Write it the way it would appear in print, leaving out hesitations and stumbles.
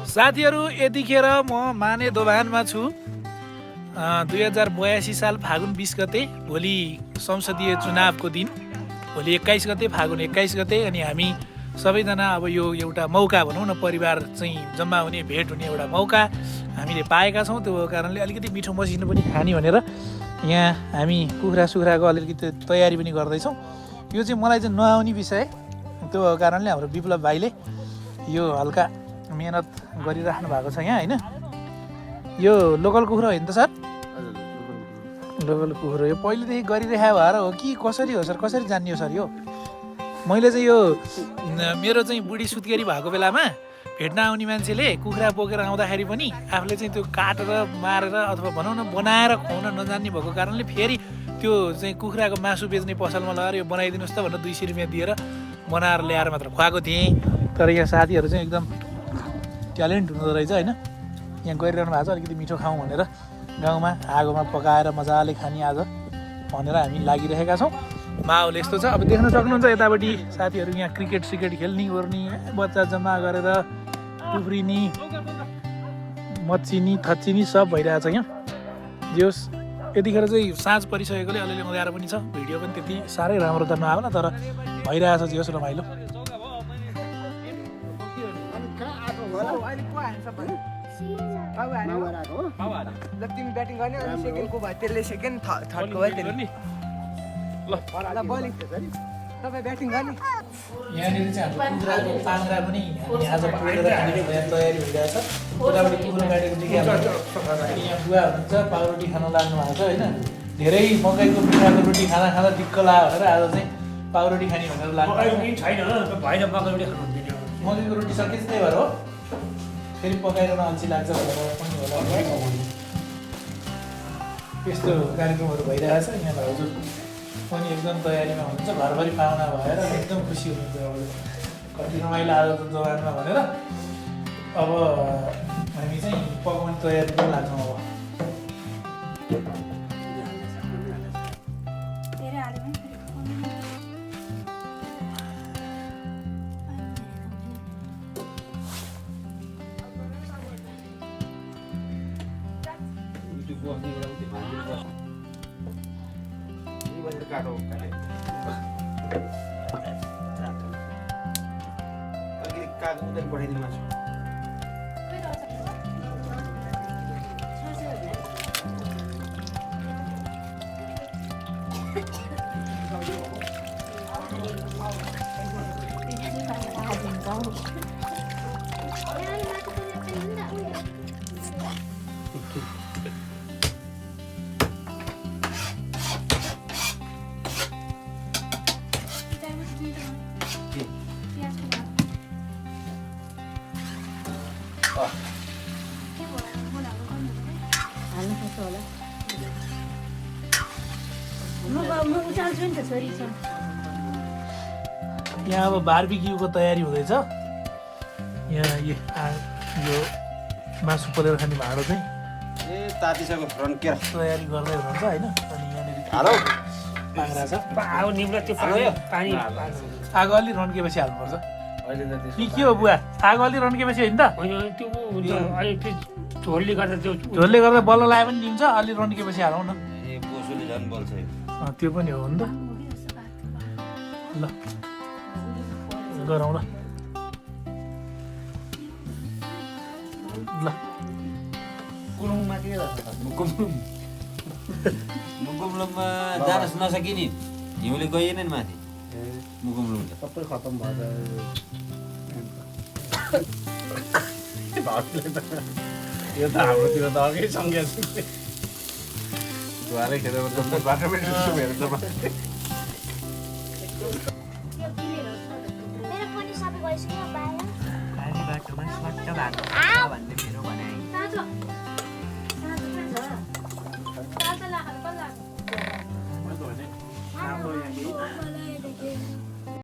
साथीहरू यतिखेर म माने दोभानमा छु 2082 साल फागुन 20 गते भोलि संसदीय चुनावको दिन भोलि 21 गते फागुन 21 गते अनि हामी सबैजना अब यो एउटा मौका भनौँ न परिवार चाहिँ जम्मा हुने भेट हुने एउटा मौका हामीले पाएका छौँ त्यो कारणले अलिकति मिठो मसिनो पनि खाने भनेर यहाँ हामी कुखुरा सुखुराको अलिकति तयारी पनि गर्दैछौँ यो चाहिँ मलाई चाहिँ नआउने विषय त्यो कारणले हाम्रो विप्लव भाइले यो हल्का मेहनत गरिराख्नु भएको छ यहाँ होइन यो लोकल कुखुरा होइन त सर लोकल कुखुरा यो पहिलेदेखि गरिरहेको भएर हो कि कसरी हो सर कसरी जान्ने हो सर यो मैले चाहिँ यो मेरो चाहिँ बुढी सुत्केरी भएको बेलामा भेट्न आउने मान्छेले कुखुरा बोकेर आउँदाखेरि पनि आफूले चाहिँ त्यो काटेर मारेर अथवा भनौँ न बनाएर खुवाउन नजान्ने भएको कारणले फेरि त्यो चाहिँ कुखुराको मासु बेच्ने पसलमा लगाएर यो बनाइदिनुहोस् त भनेर 200 रुपियाँ दिएर बनाएर ल्याएर मात्र खुवाएको थिएँ तर यहाँ साथीहरू चाहिँ एकदम ट्यालेन्ट हुँदो रहेछ होइन यहाँ गरिरहनु भएको छ अलिकति मिठो खाउँ भनेर गाउँमा आगोमा पकाएर मजाले खाने आज भनेर हामी लागिरहेका छौँ माहौल यस्तो छ अब देख्न सक्नुहुन्छ यतापट्टि साथीहरू यहाँ क्रिकेट सिकेट खेल्ने ओर्ने बच्चा जम्मा गरेर उफ्रिने मच्चिनी थच्चिनी सब भइरहेछ यहाँ जे होस् यतिखेर चाहिँ साँझ परिसकेकोले अलिअलि अँध्यारो पनि छ भिडियो पनि त्यति साह्रै राम्रो त नआउला तर भइरहेछ जे होस् रमाइलो तिमी ब्याटिङ गर्ने अनि सेकेन्डको भयो त्यसले सेकेन्ड थर्डको भयो त्यसले ल बलिङ तपाईँ ब्याटिङ गर्ने यहाँनिर चाहिँ हाम्रो कुखुराको पाङ्रा पनि हामी आज पोलेर खाने तयारी भइरहेछ उतापट्टि कुखुरा काटेको देखिहाल्छ यहाँ बुवा हुनुहुन्छ पाउरोटी खान लाग्नु भएको छ होइन धेरै मकैको पिठाको रोटी खाँदा खाँदा दिक्क लाग्यो भनेर आज चाहिँ पाउरोटी खाने भनेर लाग्नु छैन भाइले मकै रोटी खानु हुँदैन मकैको रोटी सकिन्छ त्यही भएर हो फेरि पकाइरहन अल्छी लाग्छ भनेर पनि होला यस्तो कार्यक्रमहरू भइरहेछ यहाँ हजुर पनि एकदम तयारीमा हुनुहुन्छ घरभरि पाहुना भएर एकदम खुसी हुनुहुन्छ अब कति रमाइलो आज त जवानमा भनेर अब हामी चाहिँ पकाउने तयारीमा लाग्छौँ अब काटो अलिकति कागज उतै पठाइदिनु मासु यहाँ अब बार्बिक्यूको तयारी हुँदैछ यहाँ यो मासु पोलेर खाने भाँडो चाहिँ ए तातिसक्यो रन्केर तयारी गर्दै हुनुहुन्छ होइन अनि यहाँनिर हालौ पाङ्रा छ आगो निम्न त्यो पानी आगो अलि रन्केपछि हाल्नुपर्छ नि के हो बुवा आगो अलि रन्केपछि होइन त त्यो अलिक झोलले गर्दा त्यो झोलले गर्दा बल्ल लगाए पनि निम्छ अलि रन्केपछि हालौँ न ए बोसोले झन् बोल्छ त्यो पनि हो नि त ल गरौँ ल ल मुकुमलुङमा जान नसकिने हिउँले गइएन नि माथि मुकुमलुङ त सबै खतम भयो यो त हाम्रोतिर त अघि सँगै द्वारै खेर बाटो पनि हेर्छ खाने बाटोमा स्वाट भएको